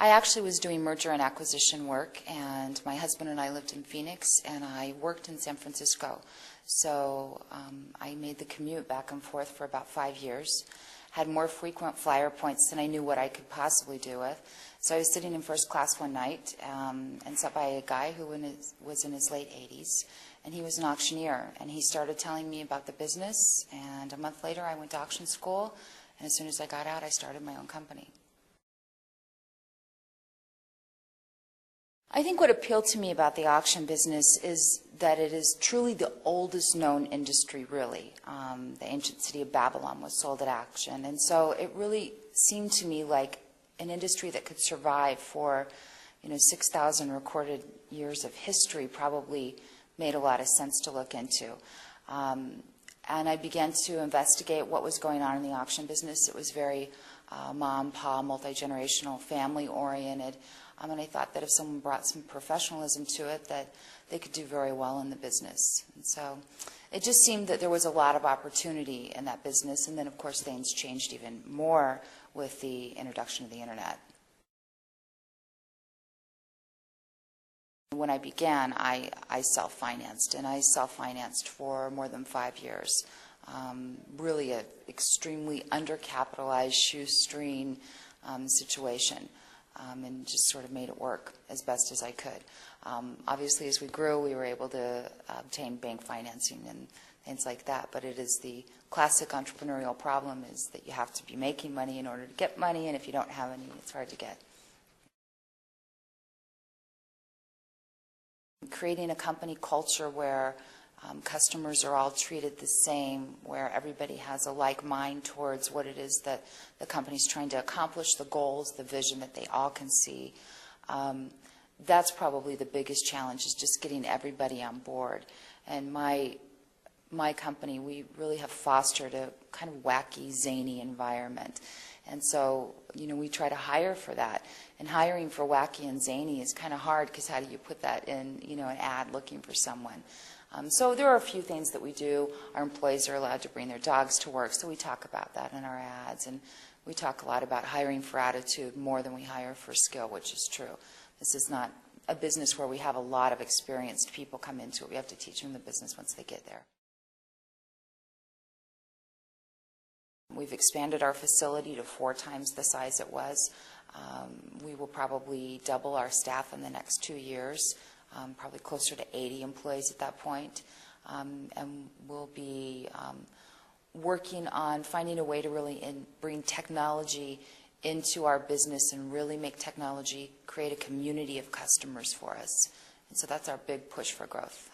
I actually was doing merger and acquisition work, and my husband and I lived in Phoenix, and I worked in San Francisco. So I made the commute back and forth for about 5 years, had more frequent flyer points than I knew what I could possibly do with. So I was sitting in first class one night and sat by a guy who was in his late 80s, and he was an auctioneer, and he started telling me about the business, and a month later I went to auction school, and as soon as I got out I started my own company. I think what appealed to me about the auction business is that it is truly the oldest known industry, really. The ancient city of Babylon was sold at auction, and so it really seemed to me like an industry that could survive for 6,000 recorded years of history probably made a lot of sense to look into. And I began to investigate what was going on in the auction business. It was very mom, pa, multi-generational, family-oriented. And I thought that if someone brought some professionalism to it, that they could do very well in the business. And so it just seemed that there was a lot of opportunity in that business. And then, of course, things changed even more with the introduction of the Internet. When I began, I self-financed, and I self-financed for more than 5 years. Really an extremely undercapitalized shoestring situation. And just sort of made it work as best as I could. Obviously, as we grew, we were able to obtain bank financing and things like that, but it is the classic entrepreneurial problem is that you have to be making money in order to get money, and if you don't have any, it's hard to get. Creating a company culture where customers are all treated the same, where everybody has a like mind towards what it is that the company's trying to accomplish, the goals, the vision that they all can see. That's probably the biggest challenge, is just getting everybody on board. And my company, we really have fostered a kind of wacky, zany environment. And so, we try to hire for that. And hiring for wacky and zany is kind of hard, because how do you put that in, an ad looking for someone? So there are a few things that we do. Our employees are allowed to bring their dogs to work, so we talk about that in our ads. And we talk a lot about hiring for attitude more than we hire for skill, which is true. This is not a business where we have a lot of experienced people come into it. We have to teach them the business once they get there. We've expanded our facility to 4 times the size it was. We will probably double our staff in the next 2 years. Probably closer to 80 employees at that point. And we'll be working on finding a way to really bring technology into our business and really make technology create a community of customers for us. And so that's our big push for growth.